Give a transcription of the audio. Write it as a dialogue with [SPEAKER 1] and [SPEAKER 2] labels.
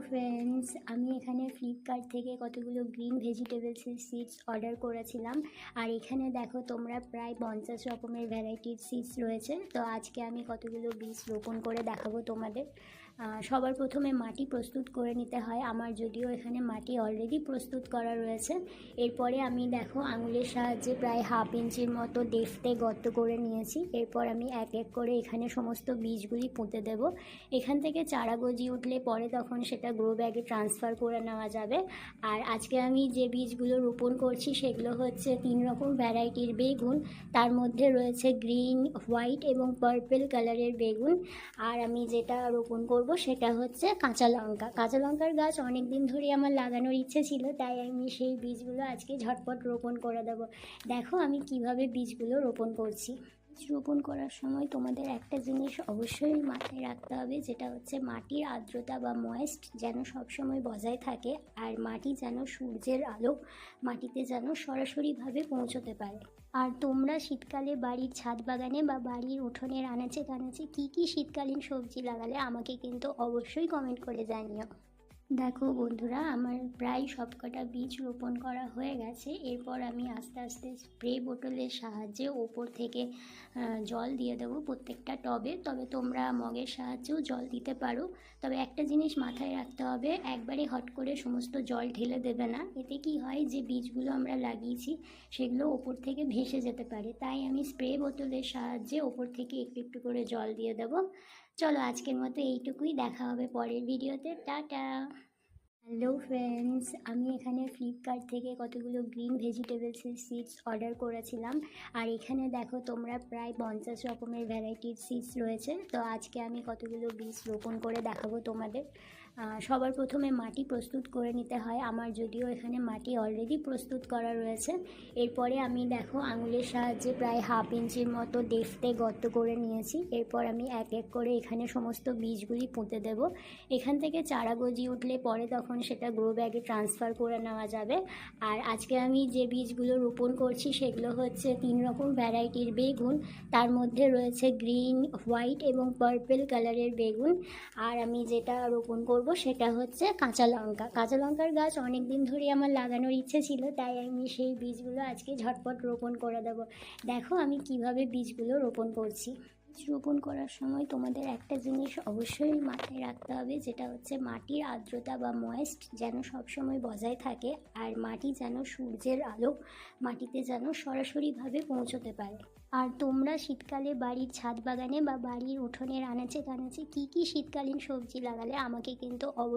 [SPEAKER 1] Friends, আমি এখানে Flipkart থেকে কতগুলো গ্রিন ভেজিটেবলসের সিডস অর্ডার করেছিলাম। আর এখানে দেখো তোমরা প্রায় 50 রকমের ভ্যারাইটির সিডস রয়েছে। তো আজকে আমি কতগুলো বীজ রোপণ করে দেখাবো তোমাদের। সবার প্রথমে মাটি প্রস্তুত করে নিতে হয়। আমার যদিও এখানে মাটি অলরেডি প্রস্তুত করা রয়েছে। এরপরে আমি দেখো আঙুলের সাহায্যে প্রায় 1/2 ইঞ্চির মতো ডেপথে গর্ত করে নিয়েছি। এরপর আমি এক এক করে এখানে সমস্ত বীজগুলি পুঁতে দেব। এখান থেকে চারা গজিয়ে উঠলে পরে তখন সেটা গ্রো ব্যাগে ট্রান্সফার করে নেওয়া যাবে। আর আজকে আমি যে বীজগুলো রোপণ করছি সেগুলো হচ্ছে 3 রকম ভ্যারাইটির বেগুন। তার মধ্যে রয়েছে গ্রিন, হোয়াইট এবং পার্পল কালারের বেগুন। আর আমি যেটা রোপণ করব সেটা হচ্ছে কাঁচা লঙ্কা। কাঁচা লঙ্কার গাছ অনেক দিন ধরেই আমার লাগানোর ইচ্ছে ছিল, তাই আমি সেই বীজগুলো আজকে ঝটপট রোপণ করে দেবো। দেখো আমি কিভাবে বীজগুলো রোপণ করছি। বীজ রোপণ করার সময় তোমাদের একটা জিনিস অবশ্যই মাথায় রাখতে হবে, যেটা হচ্ছে মাটির আর্দ্রতা বা ময়েস্ট যেন সবসময় বজায় থাকে। আর মাটি যেন সূর্যের আলো মাটিতে যেন সরাসরিভাবে পৌঁছতে পারে। আর তোমরা শীতকালে বাড়ির ছাদ বাগানে বা বাড়ির উঠোনের আনাচে কানাচে কী কী শীতকালীন সবজি লাগালে আমাকে কিন্তু অবশ্যই কমেন্ট করে জানিও। দেখো বন্ধুরা, আমার প্রায় সবকটা বীজ রোপণ করা হয়ে গেছে। এরপর আমি আস্তে আস্তে স্প্রে বোতলের সাহায্যে ওপর থেকে জল দিয়ে দেবো প্রত্যেকটা টবে। তবে তোমরা মগের সাহায্যেও জল দিতে পারো। তবে একটা জিনিস মাথায় রাখতে হবে, একবারে হট করে সমস্ত জল ঢেলে দেবে না। এতে কি হয়, যে বীজগুলো আমরা লাগিয়েছি সেগুলো ওপর থেকে ভেসে যেতে পারে। তাই আমি স্প্রে বোতলের সাহায্যে ওপর থেকে একটু একটু করে জল দিয়ে দেবো। চলো আজকের মতো এইটুকুই, দেখা হবে পরের ভিডিওতে। টাটা। হ্যালো ফ্রেন্ডস, আমি এখানে ফ্লিপকার্ট থেকে কতগুলো গ্রিন ভেজিটেবলসের সিডস অর্ডার করেছিলাম। আর এখানে দেখো তোমরা প্রায় 50 রকমের ভ্যারাইটির সিডস রয়েছে। তো আজকে আমি কতগুলো বীজ রোপণ করে দেখাবো তোমাদের। সবার প্রথমে মাটি প্রস্তুত করে নিতে হয়। আমার যদিও এখানে মাটি অলরেডি প্রস্তুত করা রয়েছে। এরপরে আমি দেখো আঙুলের সাহায্যে প্রায় 1/2 ইঞ্চির মতো ডেপথে গর্ত করে নিয়েছি। এরপর আমি এক এক করে এখানে সমস্ত বীজগুলি পুঁতে দেব। এখান থেকে চারা গজিয়ে উঠলে পরে তখন সেটা গ্রো ব্যাগে ট্রান্সফার করে নেওয়া যাবে। আর আজকে আমি যে বীজগুলো রোপণ করছি সেগুলো হচ্ছে 3 রকম ভ্যারাইটির বেগুন। তার মধ্যে রয়েছে গ্রিন, হোয়াইট এবং পার্পল কালারের বেগুন। আর আমি যেটা রোপণ করব সেটা হচ্ছে কাঁচা লঙ্কা। কাঁচা লঙ্কার গাছ অনেক দিন ধরেই আমার লাগানোর ইচ্ছে ছিল, তাই আমি সেই বীজগুলো আজকে ঝটপট রোপণ করে দেবো। দেখো আমি কিভাবে বীজগুলো রোপণ করছি। বীজ রোপণ করার সময় তোমাদের একটা জিনিস অবশ্যই মাথায় রাখতে হবে, যেটা হচ্ছে মাটির আর্দ্রতা বা ময়েস্ট যেন সবসময় বজায় থাকে। আর মাটি যেন সূর্যের আলো মাটিতে যেন সরাসরিভাবে পৌঁছতে পারে। আর তোমরা শীতকালে বাড়ির ছাদ বাগানে বা বাড়ির উঠোনের আনাচে কানাচে কী কী শীতকালীন সবজি লাগালে আমাকে কিন্তু